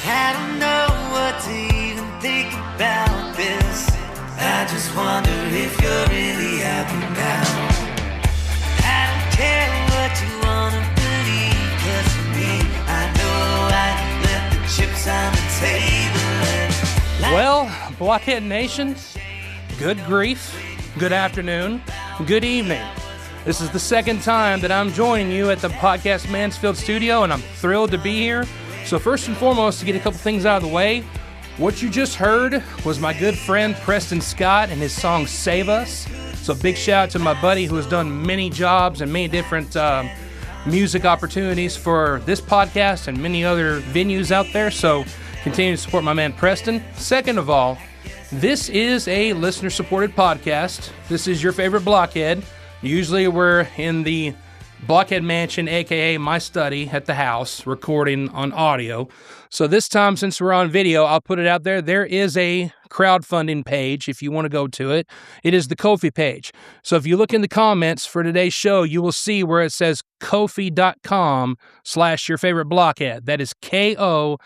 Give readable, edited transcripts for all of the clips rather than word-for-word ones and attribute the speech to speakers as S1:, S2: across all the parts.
S1: I don't know what to even think about this. I just wonder if you're really happy now. I don't care what you wanna believe, 'cause for me, I know I left the chips on the table.
S2: Well, Blockhead Nation, good grief, good afternoon, good evening. This is the second time that I'm joining you at the Podcast Mansfield studio, and I'm thrilled to be here. So first and foremost, to get a couple things out of the way, what you just heard was my good friend Preston Scott and his song Save Us. So big shout out to my buddy who has done many jobs and many different music opportunities for this podcast and many other venues out there. So continue to support my man Preston. Second of all, this is a listener-supported podcast. This is your favorite Blockhead. Usually we're in the Blockhead Mansion, a.k.a. my study at the house, recording on audio. So this time, since we're on video, I'll put it out there. There is a crowdfunding page if you want to go to it. It is the Ko-fi page. So if you look in the comments for today's show, you will see where it says Ko-fi.com/yourfavoriteblockhead. That is KO-FI.com.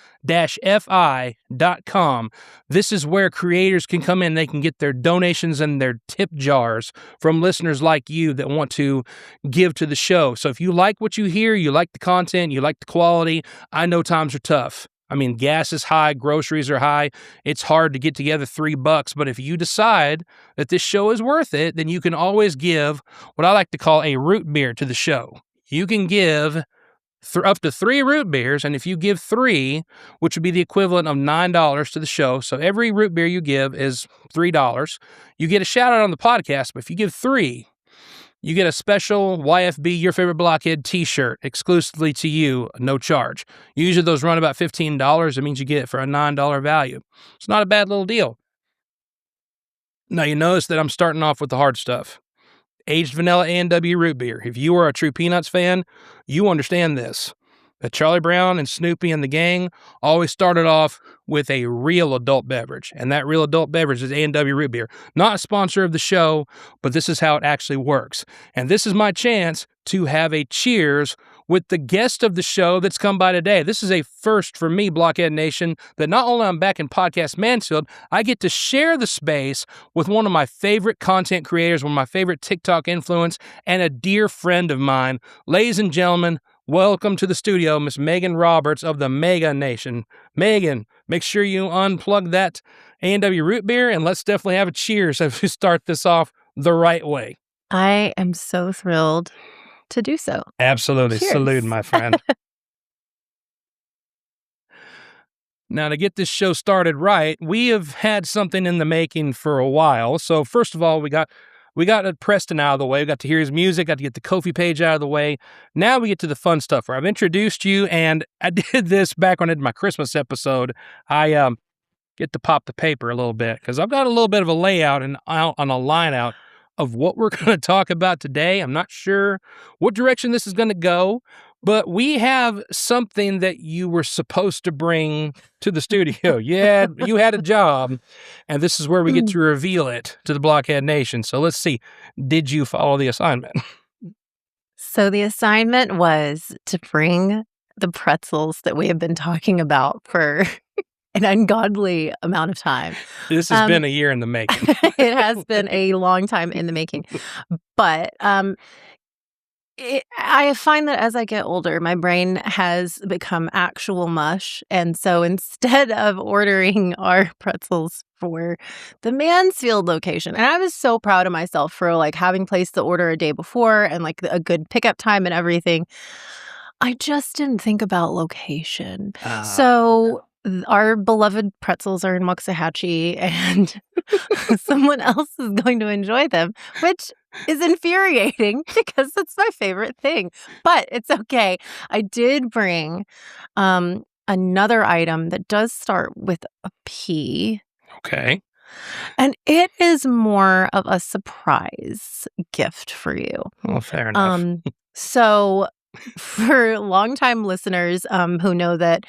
S2: This is where creators can come in. They can get their donations and their tip jars from listeners like you that want to give to the show. So if you like what you hear, you like the content, you like the quality, I know times are tough. I mean, gas is high, groceries are high. It's hard to get together $3, but if you decide that this show is worth it, then you can always give what I like to call a root beer to the show. You can give up to 3 root beers, and if you give 3, which would be the equivalent of $9 to the show, so every root beer you give is $3, you get a shout out on the podcast, but if you give 3, you get a special YFB Your Favorite Blockhead t-shirt exclusively to you, no charge. Usually those run about $15. It means you get it for a $9 value. It's not a bad little deal. Now you notice that I'm starting off with the hard stuff. Aged vanilla A&W root beer. If you are a true Peanuts fan, you understand this. That Charlie Brown and Snoopy and the gang always started off with a real adult beverage, and that real adult beverage is A&W root beer. Not a sponsor of the show, but this is how it actually works. And this is my chance to have a cheers with the guest of the show that's come by today. This is a first for me, Blockhead Nation, that not only I'm back in Podcast Mansfield, I get to share the space with one of my favorite content creators, one of my favorite TikTok influence, and a dear friend of mine. Ladies and gentlemen, welcome to the studio, Miss Megan Roberts of the Megaaa Nation. Megan, make sure you unplug that A&W root beer, and let's definitely have a cheers as we start this off the right way.
S3: I am so thrilled to do so.
S2: Absolutely.
S3: Cheers.
S2: Salute, my friend. Now, to get this show started right, we have had something in the making for a while. So first of all, we got Preston out of the way. We got to hear his music, got to get the Ko-fi page out of the way. Now we get to the fun stuff where I've introduced you, and I did this back when I did my Christmas episode. I get to pop the paper a little bit because I've got a little bit of a layout and on a line out of what we're going to talk about today. I'm not sure what direction this is going to go, but we have something that you were supposed to bring to the studio. Yeah, you had a job, and this is where we get to reveal it to the Blockhead Nation. So let's see. Did you follow the assignment?
S3: So the assignment was to bring the pretzels that we have been talking about for an ungodly amount of time.
S2: This has been a year in the making.
S3: It has been a long time in the making. But I find that as I get older, my brain has become actual mush. And so instead of ordering our pretzels for the Mansfield location, and I was so proud of myself for having placed the order a day before and a good pickup time and everything, I just didn't think about location. So our beloved pretzels are in Waxahachie, and someone else is going to enjoy them, which is infuriating because it's my favorite thing. But it's okay. I did bring another item that does start with a P.
S2: Okay.
S3: And it is more of a surprise gift for you.
S2: Well, fair enough.
S3: So for longtime listeners who know that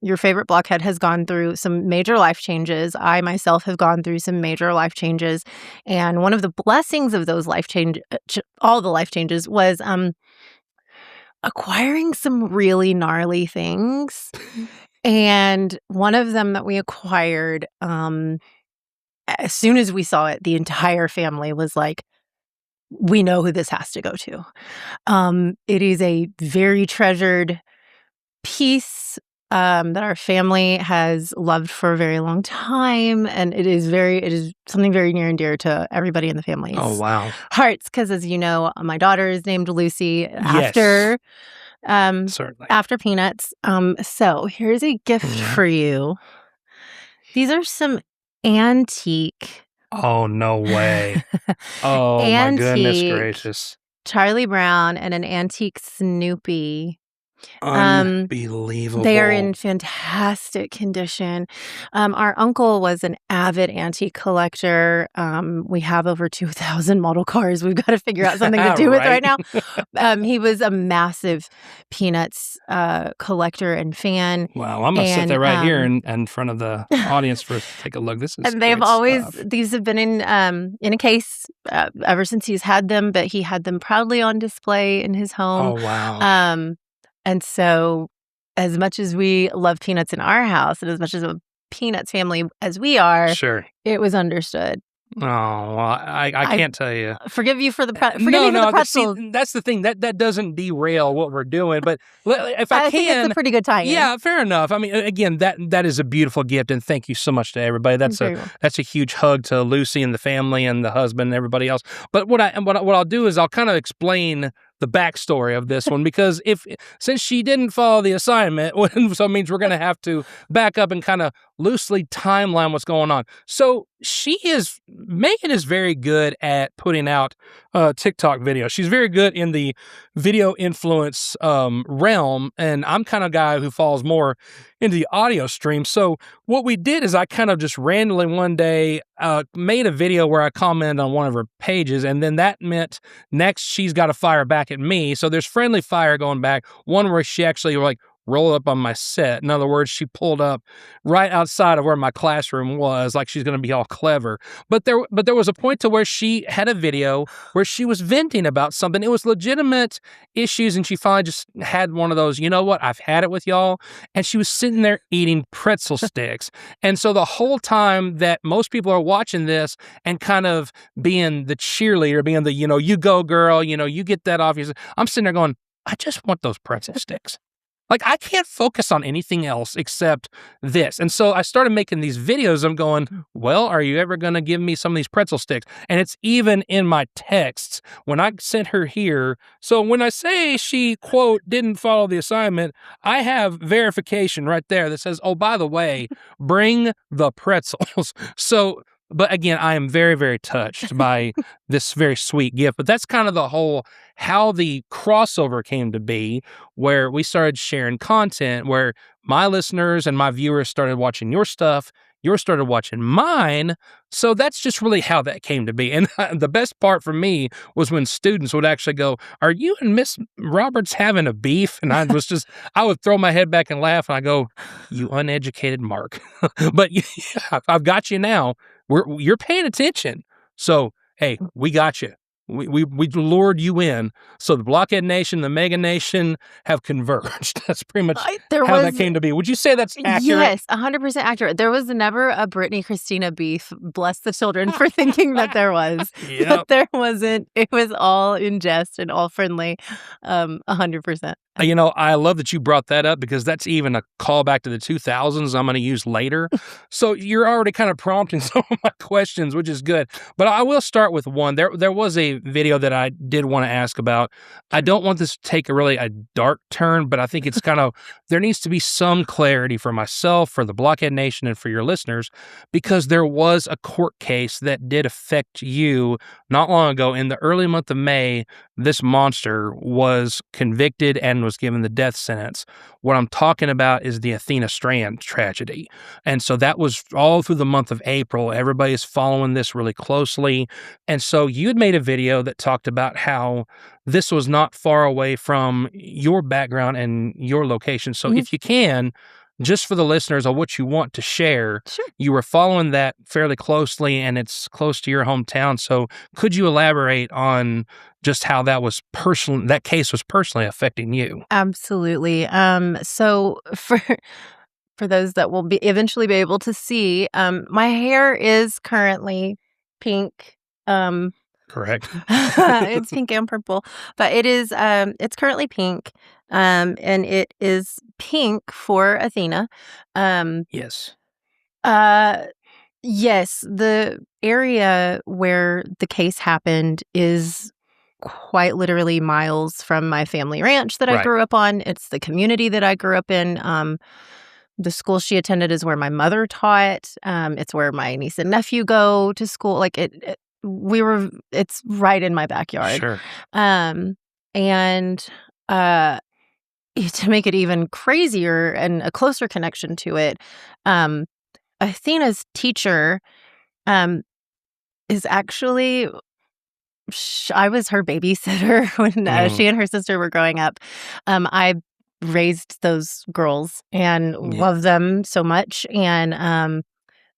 S3: your favorite Blockhead has gone through some major life changes, I myself have gone through some major life changes. And one of the blessings of those all the life changes was acquiring some really gnarly things And one of them that we acquired, as soon as we saw it, the entire family was like, we know who this has to go to. It is a very treasured piece that our family has loved for a very long time, and it is something very near and dear to everybody in the family's
S2: Oh, wow.
S3: hearts. Because, as you know, my daughter is named Lucy
S2: Yes.
S3: um,
S2: Certainly.
S3: after Peanuts. So here's a gift
S2: Mhm.
S3: for you. These are some antique.
S2: Oh, no way. Oh, my goodness
S3: Antique
S2: gracious.
S3: Charlie Brown and an antique Snoopy.
S2: Unbelievable.
S3: They are in fantastic condition. Our uncle was an avid antique collector. We have over 2,000 model cars. We've got to figure out something to do with right now. He was a massive Peanuts collector and fan.
S2: Wow, I'm going to sit there right here in front of the audience for us to take a look. This is
S3: And they've
S2: great
S3: always,
S2: stuff.
S3: these have been in a case ever since he's had them, but he had them proudly on display in his home.
S2: Oh, wow.
S3: And so, as much as we love Peanuts in our house, and as much as a Peanuts family as we are,
S2: Sure.
S3: it was understood.
S2: Oh, well, I can't tell you.
S3: Forgive you for the pretzels.
S2: See, that's the thing. That doesn't derail what we're doing. But if I
S3: think it's a pretty good tie-in.
S2: Yeah, fair enough. I mean, again, that is a beautiful gift, and thank you so much to everybody. That's a huge hug to Lucy and the family and the husband and everybody else. But what I'll do is I'll kind of explain the backstory of this one, because since she didn't follow the assignment, so it means we're going to have to back up and kind of loosely timeline what's going on. So Megan is very good at putting out TikTok videos. She's very good in the video influence realm, and I'm kind of a guy who falls more into the audio stream. So what we did is I kind of just randomly one day made a video where I commented on one of her pages, and then that meant next she's got to fire back at me. So there's friendly fire going back. One where she actually roll up on my set. In other words, she pulled up right outside of where my classroom was, like she's going to be all clever. But there was a point to where she had a video where she was venting about something. It was legitimate issues, and she finally just had one of those, you know what, I've had it with y'all. And she was sitting there eating pretzel sticks. And so the whole time that most people are watching this and kind of being the cheerleader, being the, you go girl, you get that off. I'm sitting there going, I just want those pretzel sticks. Like, I can't focus on anything else except this. And so I started making these videos. I'm going, well, are you ever going to give me some of these pretzel sticks? And it's even in my texts when I sent her here. So when I say she, quote, didn't follow the assignment, I have verification right there that says, oh, by the way, bring the pretzels. So, but again, I am very, very touched by this very sweet gift. But that's kind of the whole how the crossover came to be, where we started sharing content, where my listeners and my viewers started watching your stuff, yours started watching mine. So that's just really how that came to be. And the best part for me was when students would actually go, are you and Miss Roberts having a beef? And I would throw my head back and laugh, and I go, you uneducated Mark. But yeah, I've got you now. You're paying attention. So, hey, we got you. We lured you in. So the Blockhead Nation, the Megaaa Nation have converged. That's pretty much how that came to be. Would you say that's accurate?
S3: Yes, 100% accurate. There was never a Britney Christina beef. Bless the children for thinking that there was.
S2: Yep.
S3: But there wasn't. It was all in jest and all friendly. 100%.
S2: I love that you brought that up, because that's even a callback to the 2000s I'm going to use later. So you're already kind of prompting some of my questions, which is good. But I will start with one. There was a video that I did want to ask about. I don't want this to take a dark turn, but I think it's kind of, there needs to be some clarity for myself, for the Blockhead Nation, and for your listeners, because there was a court case that did affect you not long ago. In the early month of May, this monster was convicted and was given the death sentence. What I'm talking about is the Athena Strand tragedy. And so that was all through the month of April. Everybody's following this really closely. And so you had made a video that talked about how this was not far away from your background and your location. So if you can, just for the listeners of what you want to share,
S3: Sure.
S2: You were following that fairly closely, and it's close to your hometown. So could you elaborate on just how that case was personally affecting you?
S3: Absolutely. So for for those that will eventually be able to see, my hair is currently pink.
S2: Correct.
S3: It's pink and purple, but it's currently pink, and it is pink for Athena.
S2: Yes.
S3: Yes, the area where the case happened is quite literally miles from my family ranch that I
S2: Right.
S3: grew up on. It's the community that I grew up in. The school she attended is where my mother taught. It's where my niece and nephew go to school. Like it's right in my backyard.
S2: Sure.
S3: And to make it even crazier and a closer connection to it, Athena's teacher is actually I was her babysitter when she and her sister were growing up. I raised those girls and love them so much. And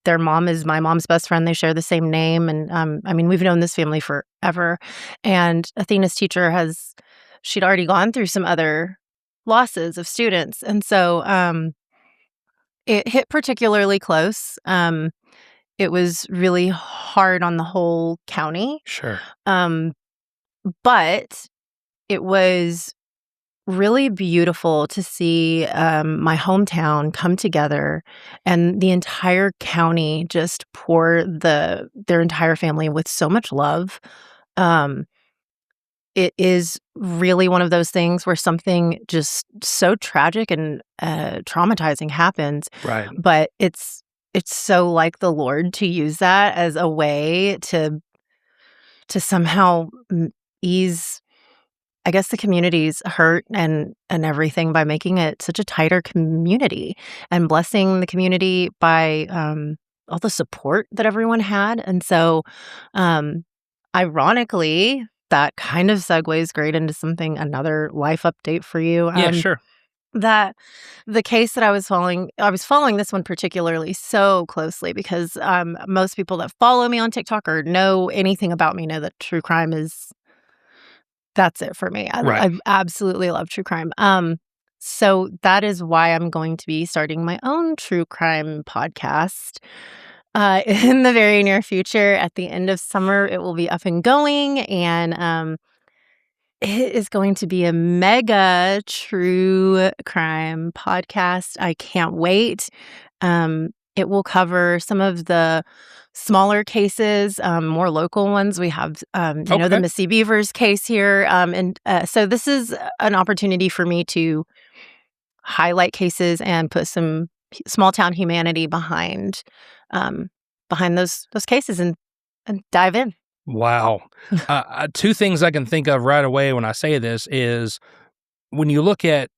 S3: their mom is my mom's best friend. They share the same name. And I mean, we've known this family forever. And Athena's teacher she'd already gone through some other losses of students. And so it hit particularly close. It was really hard on the whole county.
S2: Sure.
S3: But it was really beautiful to see my hometown come together and the entire county just pour their entire family with so much love. It is really one of those things where something just so tragic and traumatizing happens.
S2: Right.
S3: But it's so like the Lord to use that as a way to somehow ease, I guess, the community's hurt and everything by making it such a tighter community and blessing the community by all the support that everyone had. And so, ironically, that kind of segues great into another life update for you.
S2: Yeah, sure.
S3: That the case that I was following this one particularly so closely because most people that follow me on TikTok or know anything about me know that true crime that's it for me. I absolutely love true crime. So that is why I'm going to be starting my own true crime podcast in the very near future. At the end of summer, it will be up and going, and it is going to be a mega true crime podcast. I can't wait. It will cover some of the smaller cases, more local ones. We have, the Missy Beavers case here. So this is an opportunity for me to highlight cases and put some small town humanity behind those cases and dive in.
S2: Wow. Two things I can think of right away when I say this is when you look at,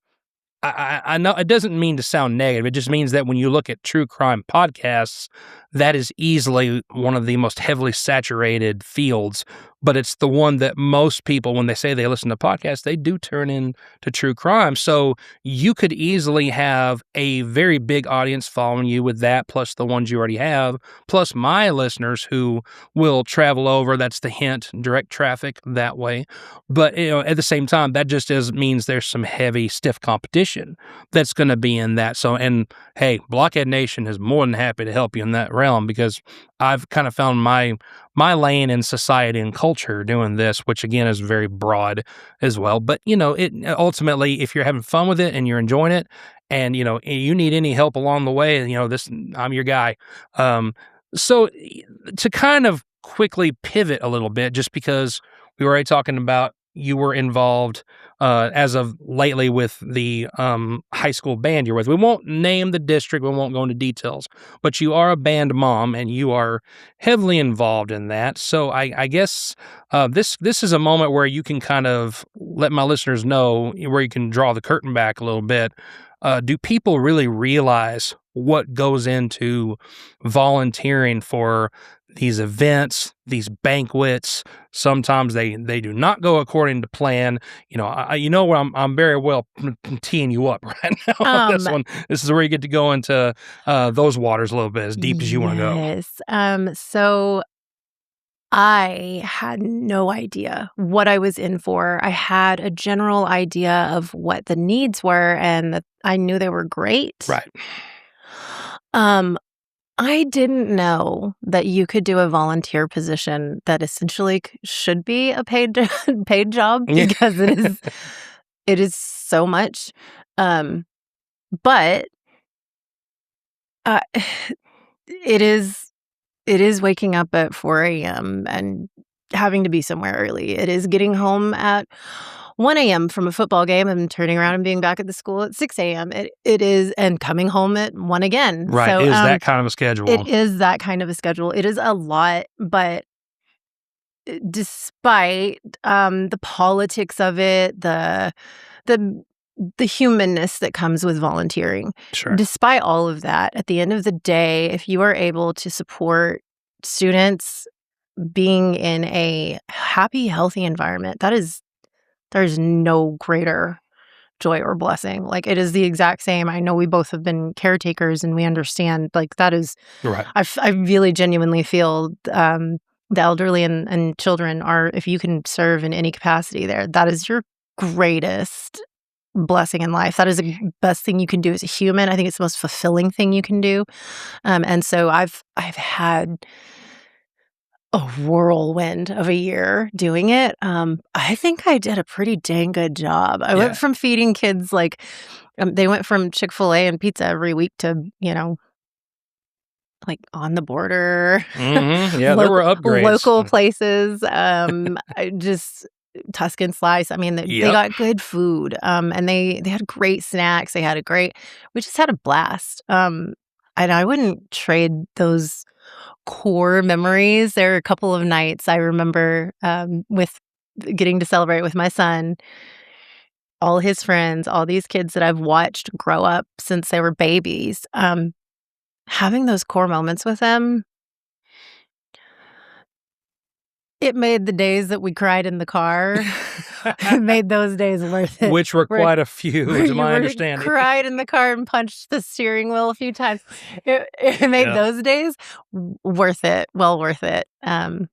S2: I know it doesn't mean to sound negative. It just means that when you look at true crime podcasts, that is easily one of the most heavily saturated fields, but it's the one that most people, when they say they listen to podcasts, they do turn into true crime. So you could easily have a very big audience following you with that, plus the ones you already have, plus my listeners who will travel over. That's the hint, direct traffic that way. But at the same time, that just means there's some heavy, stiff competition that's going to be in that. So, and hey, Blockhead Nation is more than happy to help you in that realm because I've kind of found my lane in society and culture doing this, which again is very broad as well. But it ultimately, if you're having fun with it and you're enjoying it, and you need any help along the way, I'm your guy. So to kind of quickly pivot a little bit, just because we were already talking about you were involved as of lately with the high school band you're with. We won't name the district. We won't go into details. But you are a band mom, and you are heavily involved in that. So I guess this is a moment where you can kind of let my listeners know, where you can draw the curtain back a little bit. Do people really realize what goes into volunteering for these events, these banquets? Sometimes they do not go according to plan. Where I'm very well teeing you up right now on this one. This is where you get to go into those waters a little bit, as deep as you want to go.
S3: Yes. So I had no idea what I was in for. I had a general idea of what the needs were, and that I knew they were great.
S2: Right.
S3: I didn't know that you could do a volunteer position that essentially should be a paid paid job
S2: Yeah.
S3: because it is so much. But uh, it is waking up at 4 a.m. and having to be somewhere early. It is getting home at 1 a.m. from a football game and turning around and being back at the school at 6 a.m. It is, and coming home at 1 again.
S2: Right.
S3: So,
S2: Is that kind of a schedule?
S3: it is that kind of a schedule. It is a lot, but despite the politics of it, the humanness that comes with volunteering,
S2: Sure.
S3: despite all of that, at the end of the day, if you are able to support students being in a happy, healthy environment, there's no greater joy or blessing. Like, it is the exact same. I know we both have been caretakers and we understand, like, that is,
S2: Right.
S3: I really genuinely feel the elderly and children are, if you can serve in any capacity there, that is your greatest blessing in life. That is the best thing you can do as a human. I think it's the most fulfilling thing you can do. And so I've had a whirlwind of a year doing it. I think I did a pretty dang good job. I
S2: Yeah.
S3: went from feeding kids like they went from Chick-fil-A and pizza every week to, like On the Border,
S2: Mhm. Yeah, there were upgrades.
S3: local places. I just Tuscan Slice. I mean, they
S2: Yep.
S3: got good food. And they had great snacks. We just had a blast. And I wouldn't trade those core memories. There are a couple of nights I remember with getting to celebrate with my son, all his friends, all these kids that I've watched grow up since they were babies. Having those core moments with them, it made the days that we cried in the car, it made those days worth it.
S2: Which were
S3: Where-
S2: quite a few,
S3: where
S2: to
S3: you
S2: my
S3: were
S2: understanding.
S3: cried in the car and punched the steering wheel a few times. It made
S2: Yeah.
S3: those days worth it, well worth it. And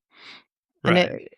S2: Right.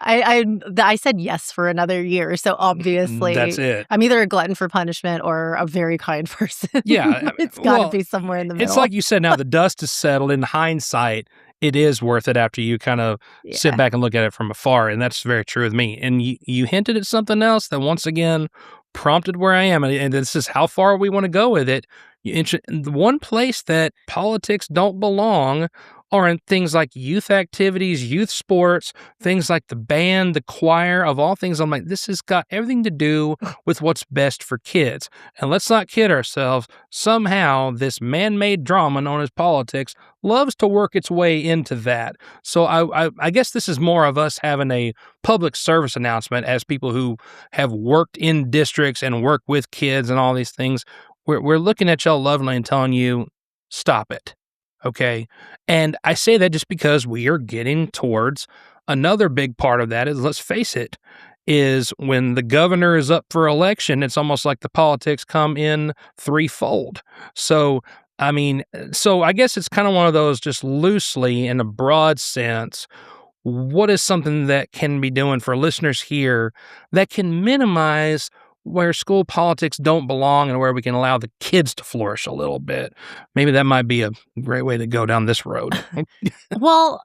S3: I said yes for another year, so obviously
S2: That's it.
S3: I'm either a glutton for punishment or a very kind person.
S2: Yeah,
S3: It's got to
S2: well,
S3: be somewhere in the middle.
S2: It's like you said, now the dust is settled. In hindsight, it is worth it after you kind of sit
S3: Yeah.
S2: back and look at it from afar. And that's very true with me. And you hinted at something else that once again prompted where I am. And this is how far we want to go with it. The one place that politics don't belong are in things like youth activities, youth sports, things like the band, the choir, of all things. I'm like, this has got everything to do with what's best for kids. And let's not kid ourselves. Somehow, this man-made drama known as politics loves to work its way into that. So I guess this is more of us having a public service announcement as people who have worked in districts and work with kids and all these things. We're looking at y'all lovingly and telling you, stop it. Okay. And I say that just because we are getting towards another big part of that is, let's face it, is when the governor is up for election, it's almost like the politics come in threefold. So, I guess it's kind of one of those, just loosely in a broad sense, what is something that can be doing for listeners here that can minimize where school politics don't belong and where we can allow the kids to flourish a little bit? Maybe that might be a great way to go down this road.
S3: Well,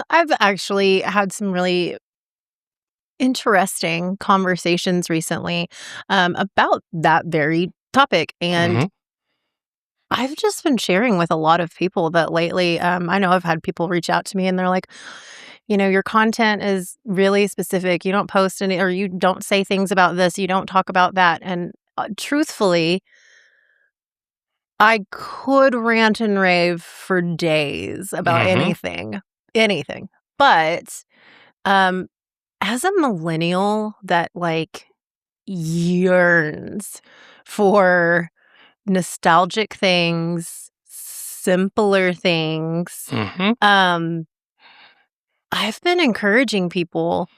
S3: I've actually had some really interesting conversations recently about that very topic. And
S2: Mhm.
S3: I've just been sharing with a lot of people that lately, I know I've had people reach out to me and they're like, your content is really specific. You don't post any, or you don't say things about this. You don't talk about that. And truthfully, I could rant and rave for days about
S2: Mhm.
S3: anything. But as a millennial that yearns for nostalgic things, simpler things,
S2: Mhm.
S3: I've been encouraging people,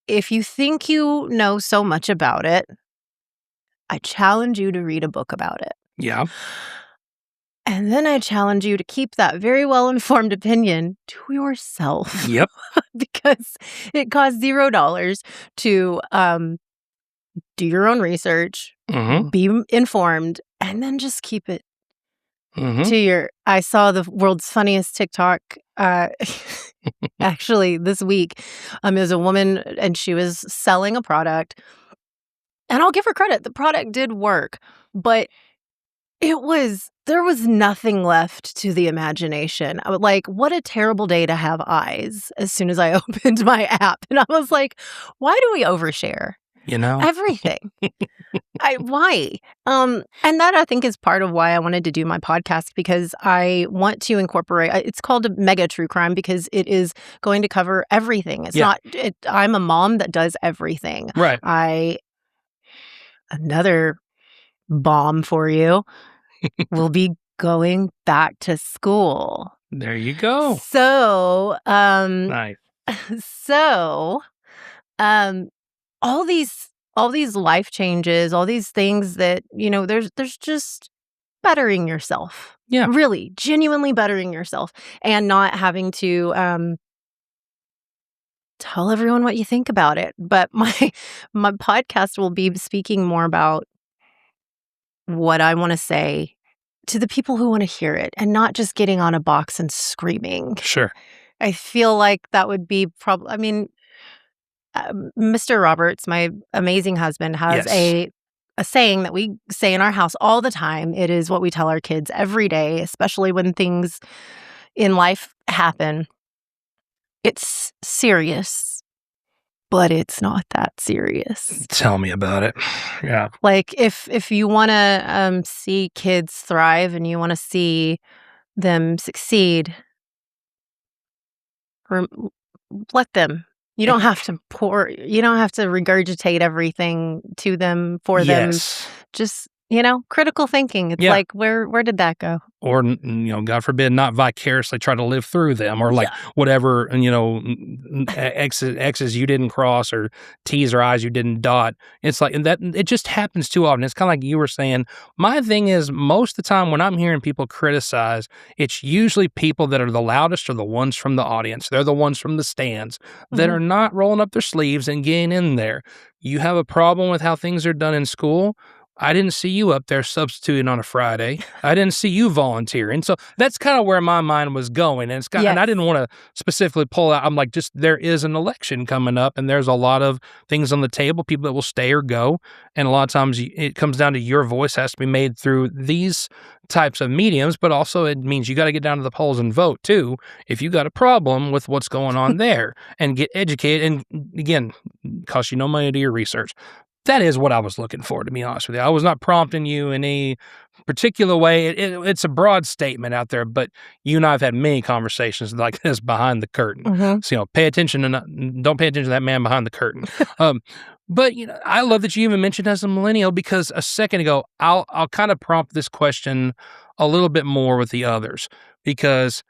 S3: if you think you know so much about it, I challenge you to read a book about it.
S2: Yeah.
S3: And then I challenge you to keep that very well-informed opinion to yourself.
S2: Yep.
S3: Because it costs $0 to do your own research,
S2: Mhm.
S3: be informed, and then just keep it I saw the world's funniest TikTok actually this week. There's a woman and she was selling a product, and I'll give her credit. The product did work, but there was nothing left to the imagination. I was like, what a terrible day to have eyes as soon as I opened my app. And I was like, why do we overshare? Everything. Why? And that I think is part of why I wanted to do my podcast, because I want to incorporate, it's called a Megaaa True Crime because it is going to cover everything. It's not, I'm a mom that does everything.
S2: Right.
S3: Another bomb for you. We'll be going back to school.
S2: There you go.
S3: So,
S2: nice.
S3: So, all these life changes, all these things that, there's just bettering yourself.
S2: Yeah.
S3: Really, genuinely bettering yourself and not having to tell everyone what you think about it. But my podcast will be speaking more about what I want to say to the people who want to hear it and not just getting on a box and screaming.
S2: Sure.
S3: I feel like that would be Mr. Roberts, my amazing husband, has a saying that we say in our house all the time. It is what we tell our kids every day, especially when things in life happen. It's serious, but it's not that serious.
S2: Tell me about it. Yeah.
S3: Like if you want to see kids thrive and you want to see them succeed, let them. You don't have to regurgitate everything to them for them. Just, critical thinking. It's like, where did that go?
S2: Or, God forbid, not vicariously try to live through them, or whatever, X's you didn't cross, or T's or I's you didn't dot. It's like, and that it just happens too often. It's kind of like you were saying. My thing is, most of the time when I'm hearing people criticize, it's usually people that are the loudest or the ones from the audience. They're the ones from the stands that are not rolling up their sleeves and getting in there. You have a problem with how things are done in school? I didn't see you up there substituting on a Friday. I didn't see you volunteering. So that's kind of where my mind was going. And and I didn't want to specifically pull out. I'm like, just there is an election coming up and there's a lot of things on the table, people that will stay or go. And a lot of times it comes down to your voice has to be made through these types of mediums, but also it means you got to get down to the polls and vote too if you got a problem with what's going on there, and get educated. And again, costs you no money to do your research. That is what I was looking for, to be honest with you. I was not prompting you in any particular way. It's a broad statement out there, but you and I have had many conversations like this behind the curtain. So, pay attention and don't pay attention to that man behind the curtain. But I love that you even mentioned as a millennial, because a second ago, I'll kind of prompt this question a little bit more with the others, because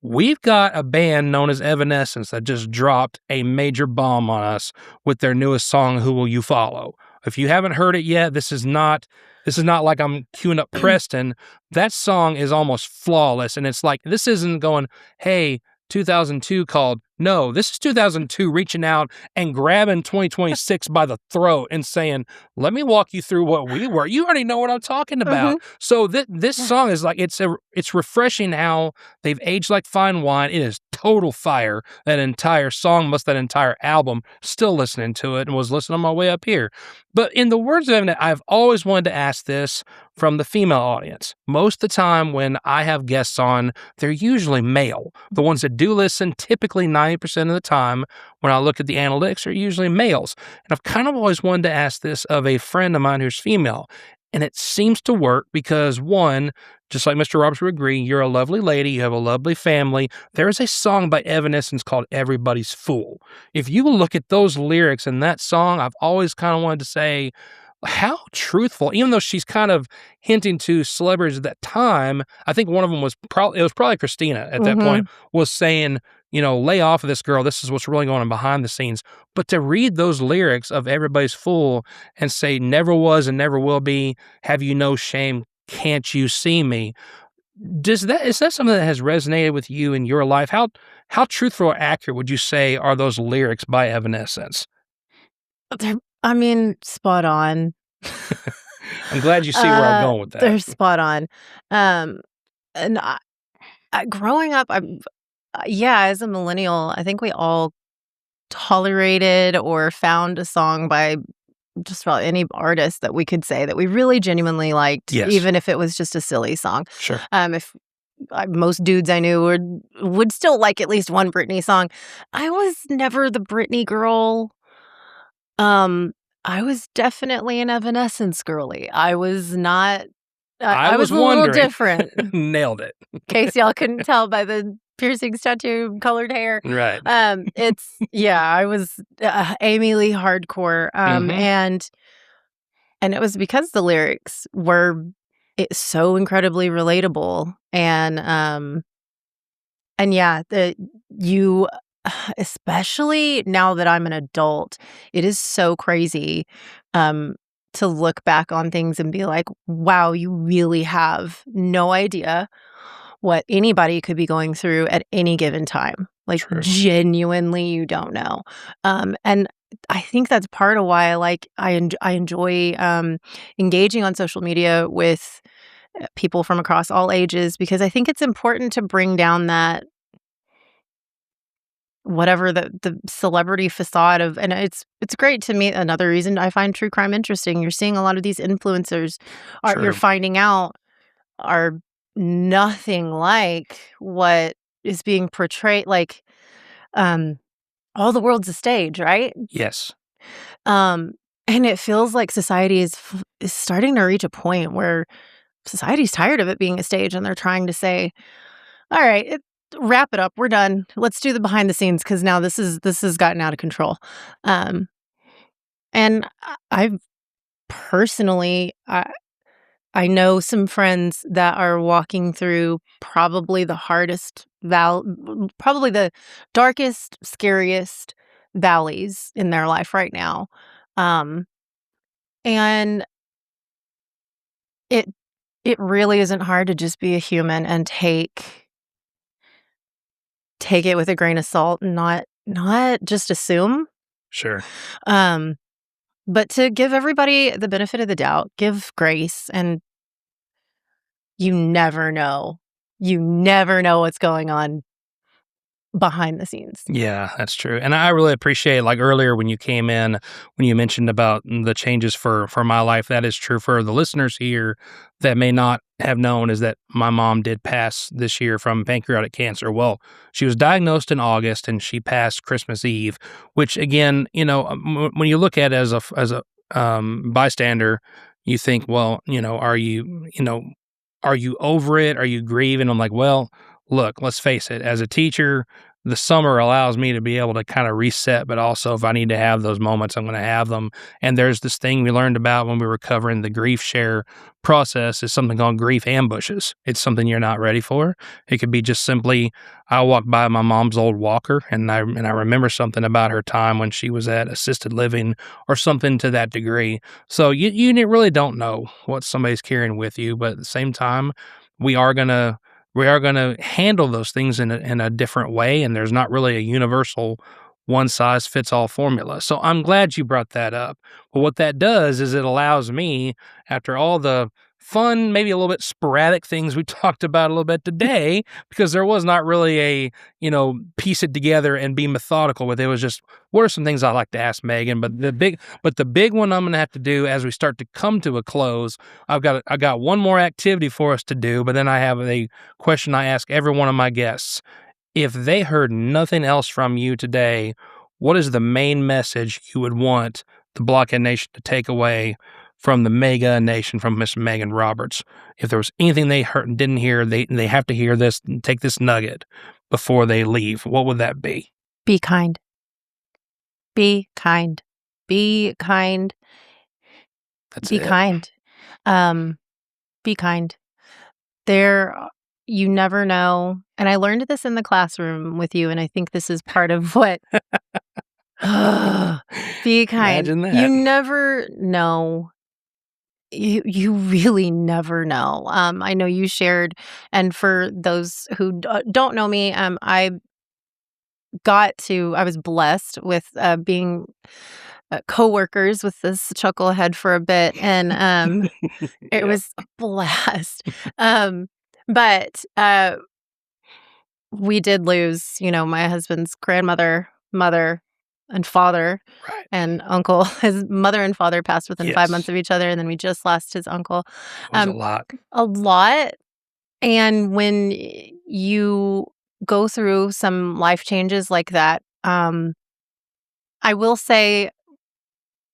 S2: we've got a band known as Evanescence that just dropped a major bomb on us with their newest song, Who Will You Follow? If you haven't heard it yet, this is not like I'm queuing up Preston. That song is almost flawless, and it's like, this isn't going, hey, 2002 called. No, this is 2002 reaching out and grabbing 2026 by the throat and saying, let me walk you through what we were. You already know what I'm talking about. So this song is like, it's refreshing how they've aged like fine wine. It is total fire. That entire song, that entire album, still listening to it and was listening on my way up here. But in the words of Evan, I've always wanted to ask this from the female audience. Most of the time when I have guests on, they're usually male. The ones that do listen, typically 90% of the time, when I look at the analytics, are usually males. And I've kind of always wanted to ask this of a friend of mine who's female. And it seems to work because, one, just like Mr. Roberts would agree, you're a lovely lady, you have a lovely family. There is a song by Evanescence called Everybody's Fool. If you look at those lyrics in that song, I've always kind of wanted to say, how truthful, even though she's kind of hinting to celebrities at that time. I think one of them was probably Christina at that point, was saying, lay off of this girl. This is what's really going on behind the scenes. But to read those lyrics of Everybody's Fool and say, never was and never will be, have you no shame, can't you see me? Is that something that has resonated with you in your life? How truthful or accurate would you say are those lyrics by Evanescence?
S3: Spot on.
S2: I'm glad you see where I'm going with that.
S3: They're spot on. and growing up, as a millennial, I think we all tolerated or found a song by just about any artist that we could say that we really genuinely liked,
S2: Yes.
S3: even if it was just a silly song.
S2: Sure.
S3: If most dudes I knew would still like at least one Britney song. I was never the Britney girl. I was definitely an Evanescence girly. I was not. I was a little different.
S2: Nailed it.
S3: In case y'all couldn't tell by the piercings, tattoo, colored hair.
S2: Right.
S3: I was Amy Lee hardcore. And it was because the lyrics were so incredibly relatable. And you, especially now that I'm an adult, it is so crazy to look back on things and be like, wow, you really have no idea what anybody could be going through at any given time. Like,
S2: True.
S3: Genuinely, you don't know. And I think that's part of why I enjoy engaging on social media with people from across all ages, because I think it's important to bring down that whatever the celebrity facade of, and it's great to me. Another reason I find true crime interesting, you're seeing a lot of these influencers you're finding out are nothing like what is being portrayed. Like, all the world's a stage, right?
S2: Yes.
S3: And it feels like society is starting to reach a point where society's tired of it being a stage, and they're trying to say, all right, wrap it up. We're done. Let's do the behind the scenes, because now this has gotten out of control. And I've personally, I know some friends that are walking through probably the hardest probably the darkest, scariest valleys in their life right now. And it really isn't hard to just be a human and take it with a grain of salt and not just assume.
S2: Sure.
S3: But to give everybody the benefit of the doubt, give grace, and you never know. You never know what's going on behind the scenes.
S2: Yeah, that's true. And I really appreciate, like earlier when you came in, when you mentioned about the changes for my life, that is true for the listeners here that may not have known, is that my mom did pass this year from pancreatic cancer. Well, she was diagnosed in August and she passed Christmas Eve, which again, when you look at it as a bystander, you think, well, are you over it? Are you grieving? I'm like, well, look, let's face it. As a teacher, the summer allows me to be able to kind of reset, but also if I need to have those moments, I'm going to have them. And there's this thing we learned about when we were covering the grief share process, is something called grief ambushes. It's something you're not ready for. It could be just simply, I walked by my mom's old walker and I remember something about her time when she was at assisted living or something to that degree. So you really don't know what somebody's carrying with you, but at the same time, we are going to handle those things in a different way, and there's not really a universal one-size-fits-all formula. So I'm glad you brought that up. But what that does is it allows me, after all the fun, maybe a little bit sporadic things we talked about a little bit today, because there was not really a, piece it together and be methodical with it. It was just, what are some things I like to ask Megan? But the big one I'm going to have to do as we start to come to a close, I got one more activity for us to do, but then I have a question I ask every one of my guests. If they heard nothing else from you today, what is the main message you would want the Blockhead Nation to take away from the Megaaa Nation, from Miss Megan Roberts? If there was anything they heard and didn't hear, they have to hear this and take this nugget before they leave, what would that be?
S3: Be kind. Be kind. Be kind.
S2: That's it.
S3: Be kind. Be kind. You never know. And I learned this in the classroom with you, and I think this is part of what. Be kind.
S2: Imagine that.
S3: You never know. You really never know. I know you shared, and for those who don't know me, I was blessed with being co-workers with this chucklehead for a bit, and it was a blast. But we did lose, my husband's grandmother, mother, and father,
S2: Right.
S3: and uncle. His mother and father passed within 5 months
S2: Yes.
S3: of each other, and then we just lost his uncle.
S2: It was a lot.
S3: A lot. And when you go through some life changes like that, I will say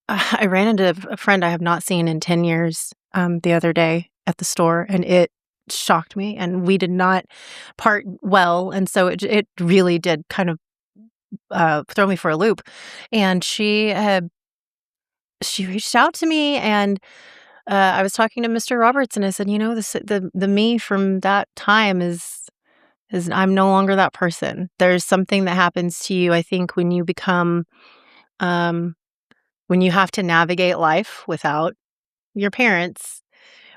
S3: I ran into a friend I have not seen in 10 years the other day at the store, and it shocked me, and we did not part well, and so it really did kind of throw me for a loop. And she reached out to me, and I was talking to Mr. Roberts, and I said, the me from that time is I'm no longer that person. There's something that happens to you, I think, when you become when you have to navigate life without your parents,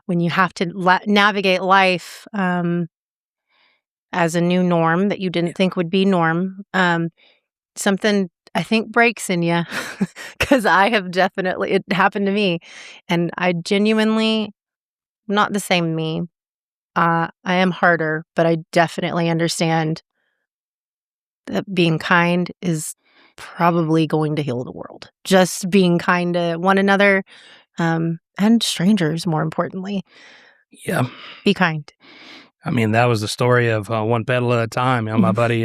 S3: when you have to navigate life as a new norm that you didn't think would be norm, something I think breaks in you, because it happened to me, and I genuinely not the same me. I am harder, but I definitely understand that being kind is probably going to heal the world. Just being kind to one another, and strangers, more importantly.
S2: Yeah.
S3: Be kind.
S2: I mean, that was the story of one pedal at a time. My buddy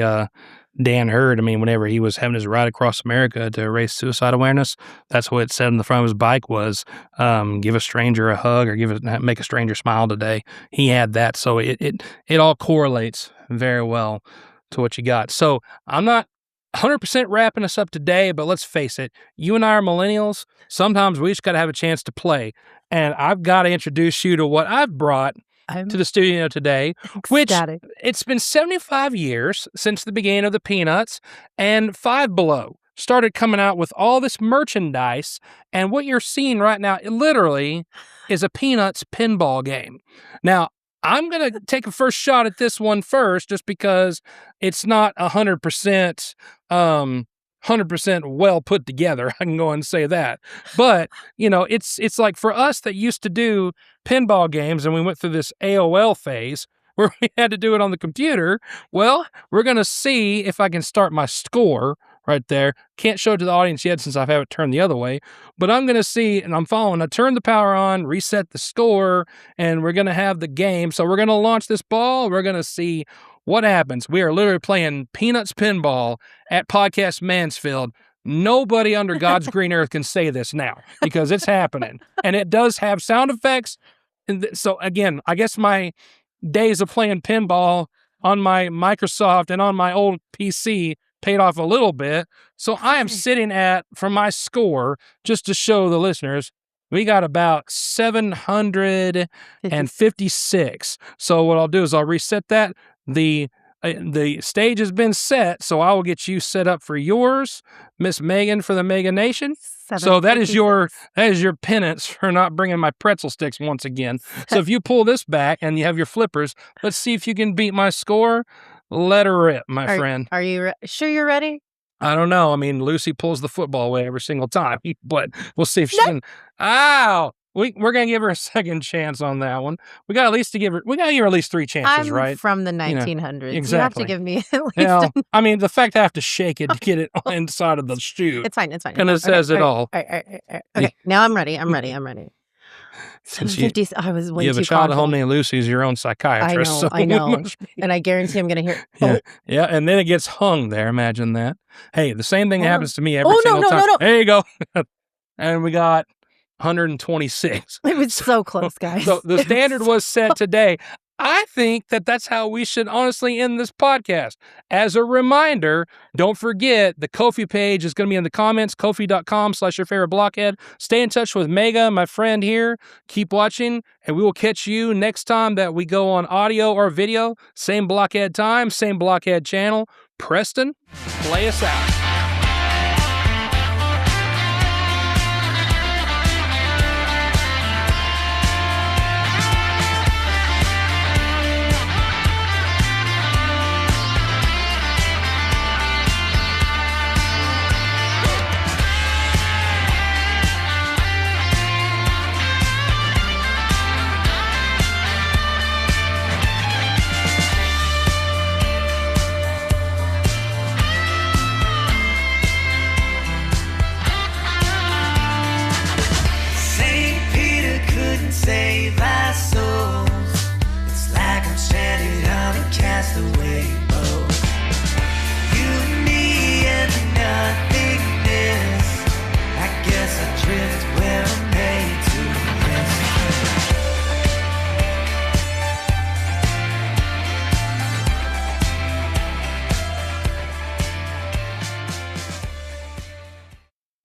S2: Dan Hurd, whenever he was having his ride across America to raise suicide awareness, that's what it said on the front of his bike was, give a stranger a hug or make a stranger smile today. He had that. So it all correlates very well to what you got. So I'm not 100% wrapping us up today, but let's face it, you and I are millennials. Sometimes we just got to have a chance to play. And I've got to introduce you to what I've brought to the studio today, which it's been 75 years since the beginning of the Peanuts, and Five Below started coming out with all this merchandise, and what you're seeing right now, it literally is a Peanuts pinball game. Now, I'm going to take a first shot at this one first, just because it's not 100% well put together. I can go and say that. But, it's like for us that used to do pinball games, and we went through this AOL phase where we had to do it on the computer. Well, we're going to see if I can start my score right there. Can't show it to the audience yet since I have it turned the other way, but I'm going to see, and I'm following. I turn the power on, reset the score, and we're going to have the game. So we're going to launch this ball. We're going to see what happens. We are literally playing Peanuts pinball at Podcast Mansfield. Nobody under God's green earth can say this now because it's happening. And it does have sound effects. And so again, I guess my days of playing pinball on my Microsoft and on my old PC paid off a little bit. So I am sitting for my score, just to show the listeners, we got about 756. So what I'll do is I'll reset that. The stage has been set, so I will get you set up for yours, Miss Megan, for the Mega Nation. So that is your penance for not bringing my pretzel sticks once again. So if you pull this back and you have your flippers, let's see if you can beat my score. Let her rip, my friend.
S3: Are you sure you're ready?
S2: I don't know. Lucy pulls the football away every single time, but we'll see if she can. Ow! We're going to give her a second chance on that one. We got to give her at least 3 chances, right?
S3: I'm from the 1900s.
S2: Exactly.
S3: You have to give me at least.
S2: The fact I have to shake it to get it inside of the chute.
S3: It's fine.
S2: And it says it all.
S3: Okay, now I'm ready.
S2: Since
S3: 50s, I was way too
S2: you have a child at home named Lucy who's your own psychiatrist.
S3: I know. And I guarantee I'm going to hear.
S2: Yeah, and then it gets hung there. Imagine that. Hey, the same thing happens to me every single time.
S3: No.
S2: There you go. And we got 126.
S3: It was so close, guys.
S2: So the standard was set today. I think that's how we should honestly end this podcast. As a reminder, don't forget the Ko-fi page is going to be in the comments, kofi.com/yourfavoriteblockhead. Stay in touch with Megaaa, my friend here. Keep watching, and we will catch you next time that we go on audio or video. Same blockhead time, same blockhead channel. Preston, play us out.
S1: save our souls. It's like I'm stranded on a castaway.